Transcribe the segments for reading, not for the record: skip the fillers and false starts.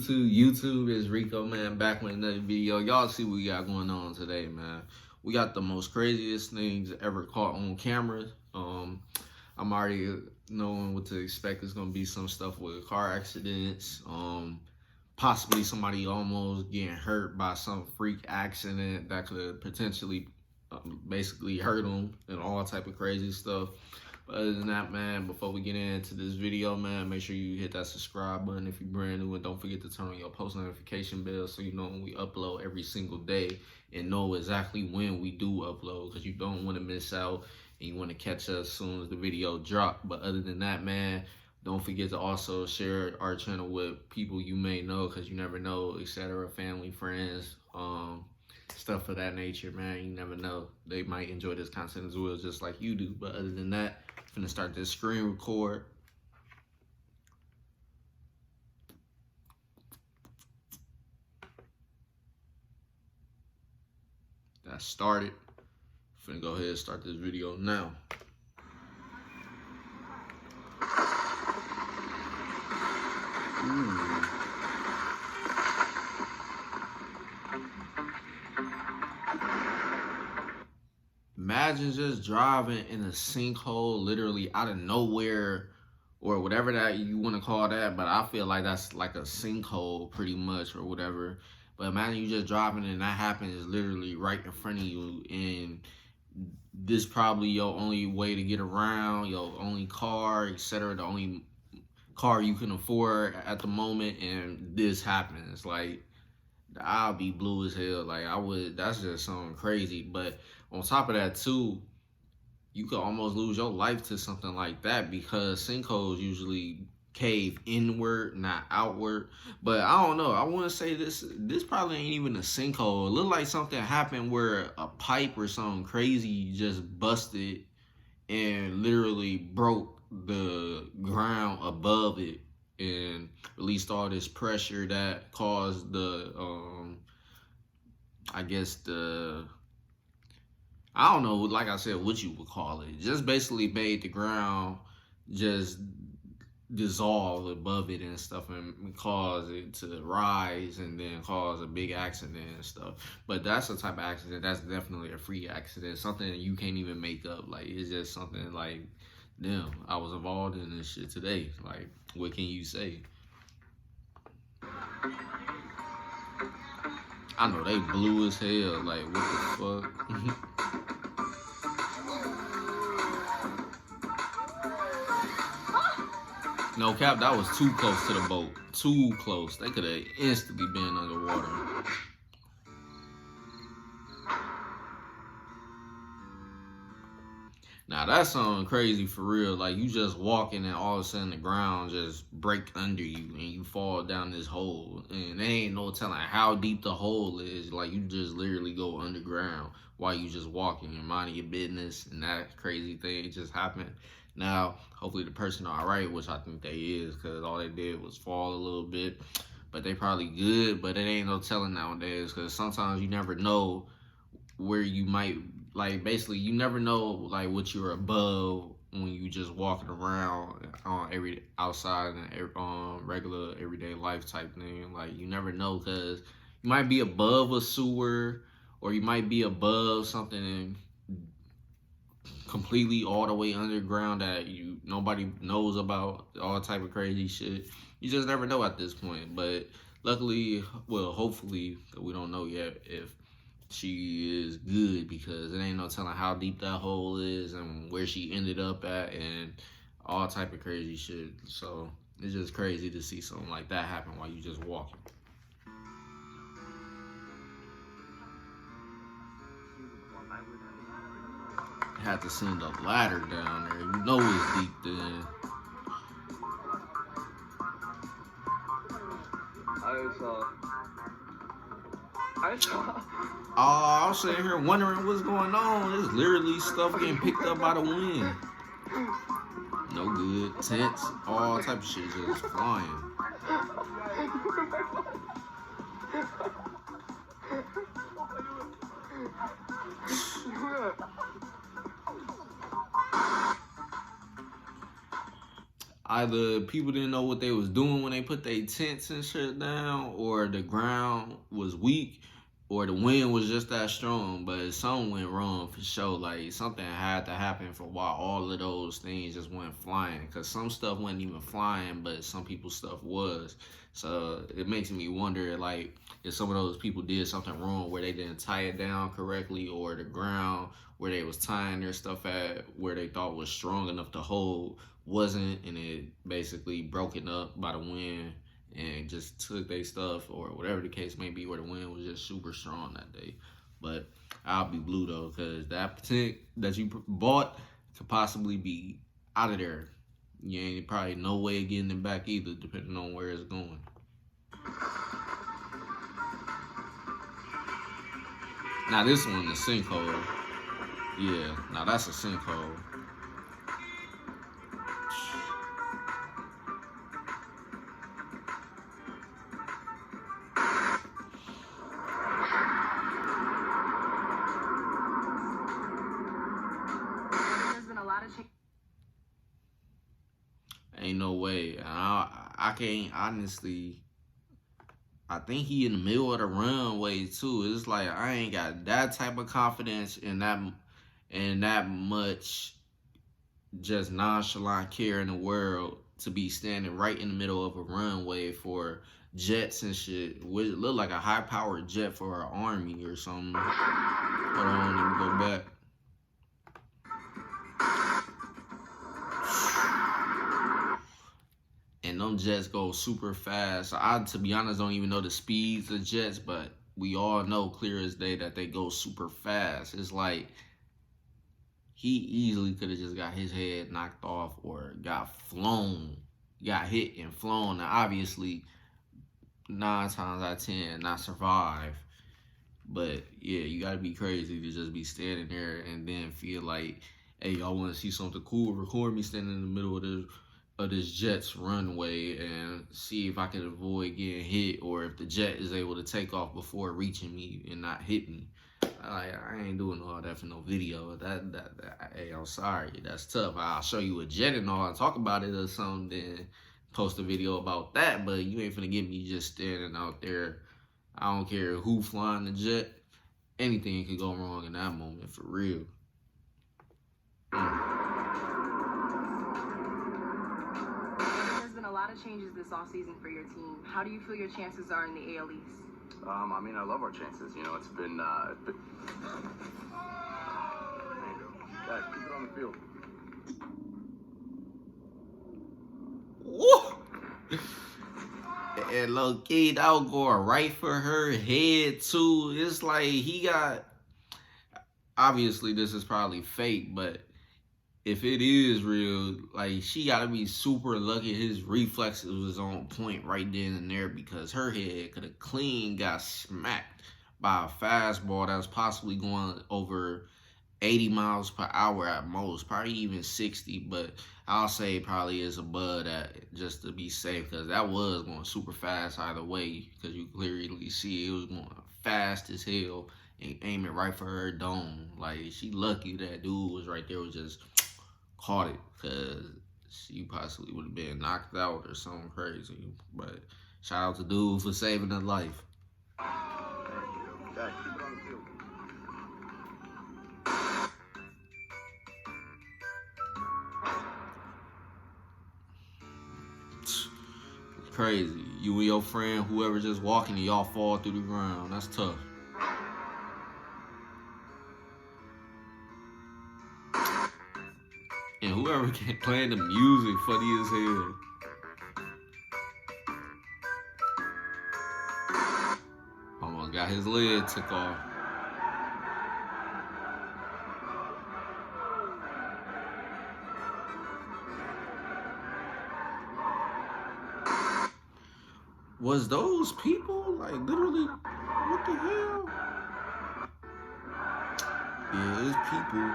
YouTube, it's Rico, man, back with another video. Y'all see what we got going on today, man. We got the most craziest things ever caught on camera. I'm already knowing what to expect. It's gonna be some stuff with car accidents, possibly somebody almost getting hurt by some freak accident that could potentially basically hurt them, and all type of crazy stuff. But other than that, man, before we get into this video, man, make sure you hit that subscribe button if you're brand new, and don't forget to turn on your post notification bell so you know when we upload every single day and know exactly when we do upload, because you don't want to miss out and you want to catch us as soon as the video drop. But other than that, man, don't forget to also share our channel with people you may know, because you never know, etc., family, friends, stuff of that nature, man. You never know, they might enjoy this content as well, just like you do. But other than that, I'm finna start this screen record. That started. Finna go ahead and start this video now. Imagine just driving in a sinkhole literally out of nowhere, or whatever that you want to call that, but I feel like that's like a sinkhole pretty much, or whatever. But imagine you just driving and that happens literally right in front of you, and this probably your only way to get around, your only car, etc., the only car you can afford at the moment, and this happens. Like, I'll be blue as hell. Like, that's just something crazy. But on top of that too, you could almost lose your life to something like that, because sinkholes usually cave inward, not outward. But I don't know, I want to say this probably ain't even a sinkhole. It looked like something happened where a pipe or something crazy just busted and literally broke the ground above it and released all this pressure that caused the I don't know, like I said, what you would call it. Just basically made the ground just dissolve above it and stuff, and cause it to rise and then cause a big accident and stuff. But that's a type of accident that's definitely a free accident, something that you can't even make up. Like, it's just something like, damn, I was involved in this shit today. Like, what can you say? I know they blue as hell. Like, what the fuck? No cap, that was too close to the boat. Too close. They could have instantly been underwater. Now that's something crazy for real. Like, you just walking and all of a sudden the ground just break under you and you fall down this hole. And there ain't no telling how deep the hole is. Like, you just literally go underground while you just walking and minding your business, and that crazy thing just happened. Now, hopefully the person all right, which I think they is, because all they did was fall a little bit. But they probably good, but it ain't no telling nowadays, because sometimes you never know where you might, like, basically you never know like what you're above when you just walking around on outside and regular everyday life type thing. Like, you never know, because you might be above a sewer, or you might be above something completely all the way underground that nobody knows about, all type of crazy shit. You just never know at this point. But luckily, well, hopefully, we don't know yet if she is good, because it ain't no telling how deep that hole is and where she ended up at and all type of crazy shit. So it's just crazy to see something like that happen while you just walking. Had to send a ladder down there. You know it's deep then. I was sitting here wondering what's going on. It's literally stuff getting picked up by the wind. No good. Tents, all type of shit just flying. Either people didn't know what they was doing when they put their tents and shit down, or the ground was weak, or the wind was just that strong. But something went wrong for sure. Like something had to happen for why all of those things just went flying. Cause some stuff wasn't even flying, but some people's stuff was. So it makes me wonder, like, if some of those people did something wrong where they didn't tie it down correctly, or the ground where they was tying their stuff at where they thought was strong enough to hold wasn't, and it basically broken up by the wind and just took their stuff, or whatever the case may be, where the wind was just super strong that day. But I'll be blue though, because that tent that you bought could possibly be out of there. You ain't probably no way of getting it back either, depending on where it's going. Now this one, the sinkhole. Yeah, now that's a sinkhole. Ain't no way. I can't honestly. I think he in the middle of the runway too. It's like I ain't got that type of confidence in that much just nonchalant care in the world to be standing right in the middle of a runway for jets and shit. Would it look like a high-powered jet for an army or something? Hold on, let me go back. And them jets go super fast. I, to be honest, don't even know the speeds of jets, but we all know clear as day that they go super fast. It's like he easily could have just got his head knocked off or got hit and flown. Now, obviously, 9 times out of 10, not survive. But yeah, you gotta be crazy to just be standing there and then feel like, hey, y'all want to see something cool? Record me standing in the middle of this jet's runway and see if I can avoid getting hit, or if the jet is able to take off before reaching me and not hit me. I ain't doing all that for no video. Hey, I'm sorry, that's tough. I'll show you a jet and all and talk about it or something, then post a video about that. But you ain't finna get me just standing out there. I don't care who flying the jet. Anything could go wrong in that moment, for real. A lot of changes this offseason for your team. How do you feel your chances are in the AL East? I mean, I love our chances. You know, it's been there you go. Guys, keep it on the field. Woo! And low key, that was going right for her head too. It's like he got. Obviously, this is probably fake, but if it is real, like, she gotta be super lucky his reflexes was on point right then and there, because her head could have clean got smacked by a fastball that was possibly going over 80 miles per hour at most, probably even 60, but I'll say probably is above that just to be safe, because that was going super fast either way, because you clearly see it was going fast as hell and aiming right for her dome. Like, she lucky that dude was right there, was just caught it, because she possibly would have been knocked out or something crazy. But shout out to dude for saving her life. Crazy. You and your friend, whoever just walking, and y'all fall through the ground. That's tough. And whoever playing the music, funny as hell. Almost got his lid took off. Was those people, like, literally, what the hell? Yeah, it's people.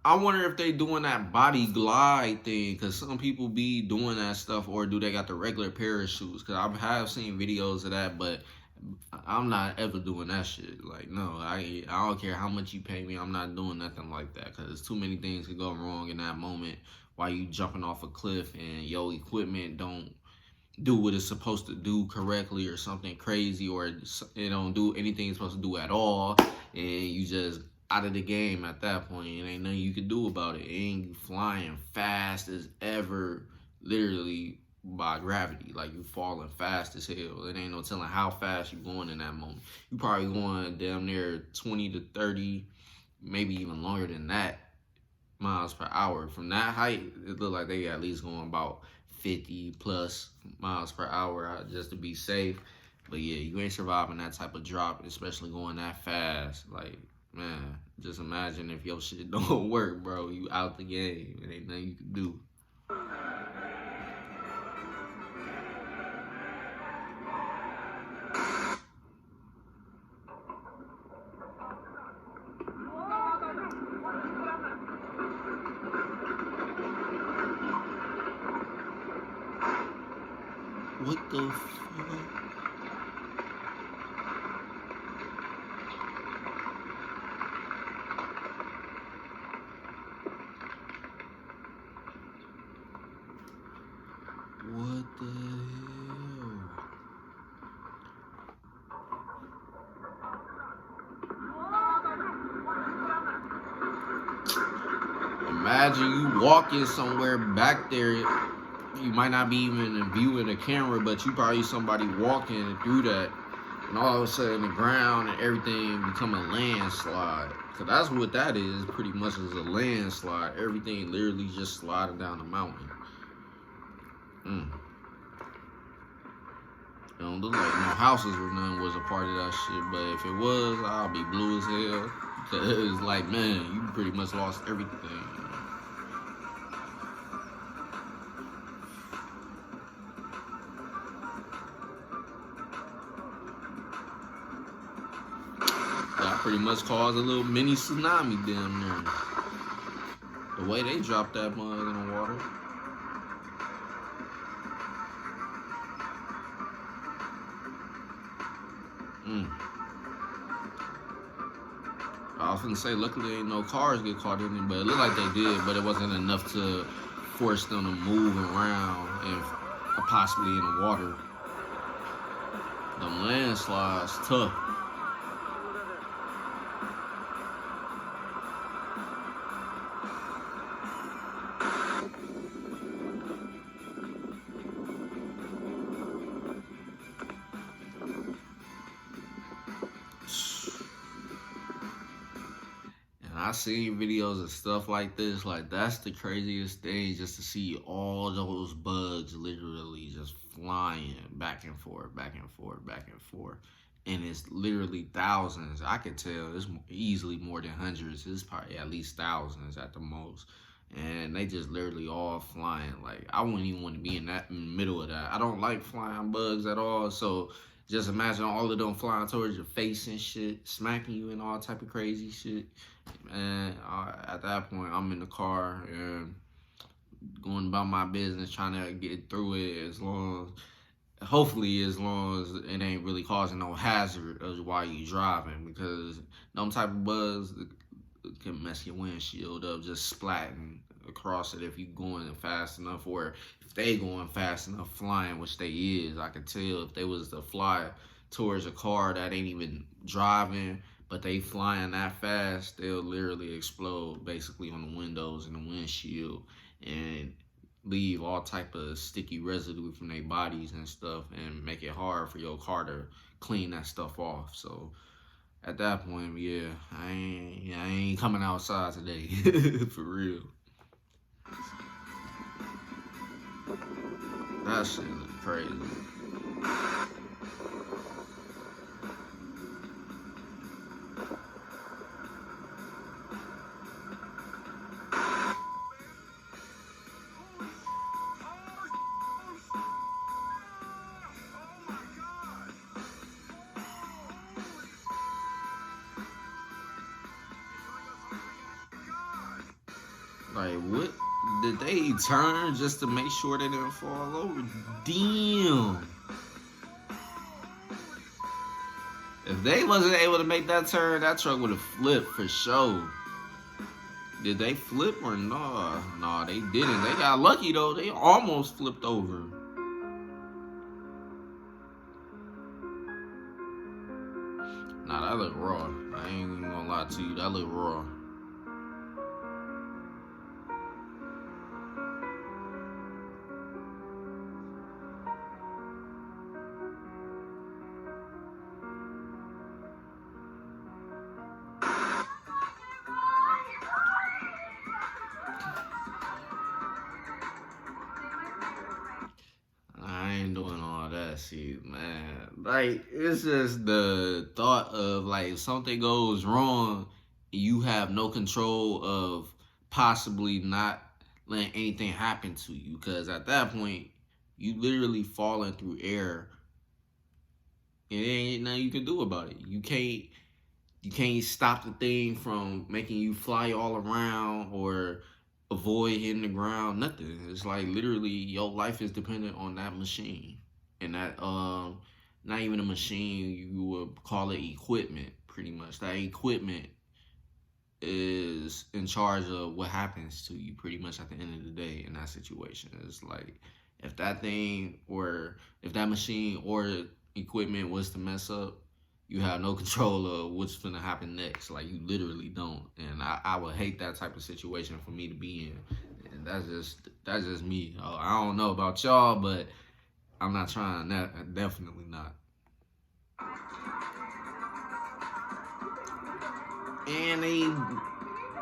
I wonder if they doing that body glide thing, because some people be doing that stuff, or do they got the regular parachutes? Because I have seen videos of that, but I'm not ever doing that shit. Like, no, I don't care how much you pay me. I'm not doing nothing like that because too many things could go wrong in that moment while you jumping off a cliff and your equipment don't do what it's supposed to do correctly or something crazy, or it don't do anything it's supposed to do at all, and you just out of the game at that point. It ain't nothing you can do about it. It ain't you flying fast as ever, literally by gravity. Like, you falling fast as hell. It ain't no telling how fast you going in that moment. You probably going damn near 20 to 30, maybe even longer than that, miles per hour. From that height, it looked like they at least going about 50 plus miles per hour just to be safe. But yeah, you ain't surviving that type of drop, especially going that fast. Like, man, just imagine if your shit don't work, bro. You out the game. It ain't nothing you can do. What the fuck? What the hell? Imagine you walking somewhere back there. You might not be even in view of the camera, but you probably somebody walking through that, and all of a sudden the ground and everything become a landslide. Cause that's what that is, pretty much, is a landslide. Everything literally just sliding down the mountain. It don't look like no houses or nothing was a part of that shit, but if it was, I'll be blue as hell. Cause like, man, you pretty much lost everything. That pretty much caused a little mini tsunami down there. The way they dropped that mug in the water. I was gonna say, luckily ain't no cars get caught in it, but it looked like they did, but it wasn't enough to force them to move around and possibly in the water. The landslides tough. I seen videos of stuff like this. Like, that's the craziest thing, just to see all those bugs literally just flying back and forth, back and forth, back and forth. And it's literally thousands. I could tell it's easily more than hundreds. It's probably at least thousands at the most. And they just literally all flying. Like, I wouldn't even want to be in the middle of that. I don't like flying bugs at all. So just imagine all of them flying towards your face and shit, smacking you and all type of crazy shit. And at that point, I'm in the car and going about my business, trying to get through it hopefully as long as it ain't really causing no hazard while you driving, because them type of bugs can mess your windshield up, just splatting across it if you going fast enough, or if they going fast enough flying, which they is. I could tell if they was to fly towards a car that ain't even driving, but they flying that fast, they'll literally explode basically on the windows and the windshield and leave all type of sticky residue from their bodies and stuff, and make it hard for your car to clean that stuff off. So at that point, yeah, I ain't coming outside today. For real. That shit is crazy. Like, what? Did they turn just to make sure they didn't fall over? Damn. If they wasn't able to make that turn, that truck would have flipped for sure. Did they flip or no? No, they didn't. They got lucky though. They almost flipped over. Nah, that look raw. I ain't even gonna lie to you. That look raw. I ain't doing all that shit, man. Like, it's just the thought of, like, if something goes wrong, you have no control of possibly not letting anything happen to you. Because at that point, you literally falling through air. And there ain't nothing you can do about it. You can't stop the thing from making you fly all around or avoid hitting the ground, nothing. It's like literally your life is dependent on that machine. And that not even a machine, you would call it equipment, pretty much. That equipment is in charge of what happens to you pretty much at the end of the day in that situation. It's like if that thing or if that machine or equipment was to mess up, you have no control of what's gonna happen next. Like, you literally don't. And I would hate that type of situation for me to be in. And that's just me. I don't know about y'all, but I'm not trying that. Definitely not. And they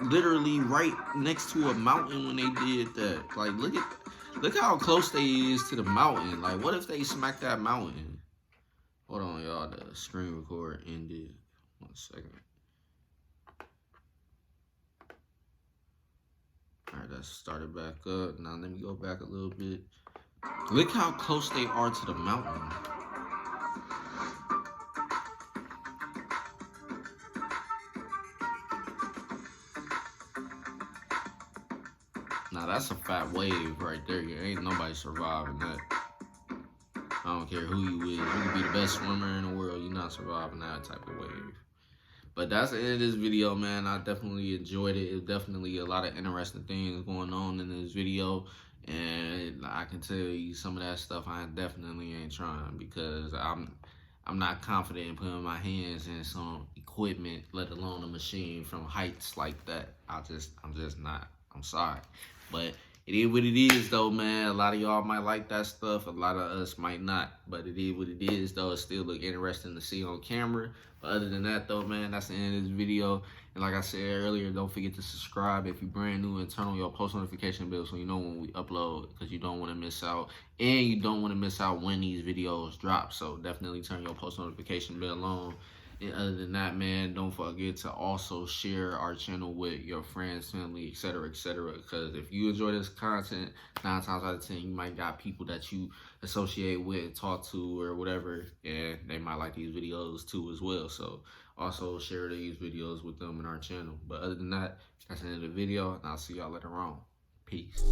literally right next to a mountain when they did that. Like, look how close they is to the mountain. Like, what if they smack that mountain? Hold on, y'all. The screen record ended. 1 second. All right, let's start it back up. Now let me go back a little bit. Look how close they are to the mountain. Now that's a fat wave right there. Ain't nobody surviving that. I don't care who you is. You can be the best swimmer in the world. You're not surviving that type of wave. But that's the end of this video, man. I definitely enjoyed it. It's definitely a lot of interesting things going on in this video. And I can tell you some of that stuff I definitely ain't trying, because I'm not confident in putting my hands in some equipment, let alone a machine from heights like that. I'm just not. I'm sorry. But it is what it is, though, man. A lot of y'all might like that stuff. A lot of us might not. But it is what it is, though. It still look interesting to see on camera. But other than that, though, man, that's the end of this video. And like I said earlier, don't forget to subscribe if you're brand new, and turn on your post notification bell so you know when we upload, because you don't want to miss out. And you don't want to miss out when these videos drop. So definitely turn your post notification bell on. And other than that, man, don't forget to also share our channel with your friends, family, etc., etc. Because if you enjoy this content, 9 times out of 10, you might got people that you associate with, talk to, or whatever, and they might like these videos too as well. So also share these videos with them in our channel. But other than that, that's the end of the video, and I'll see y'all later on. Peace.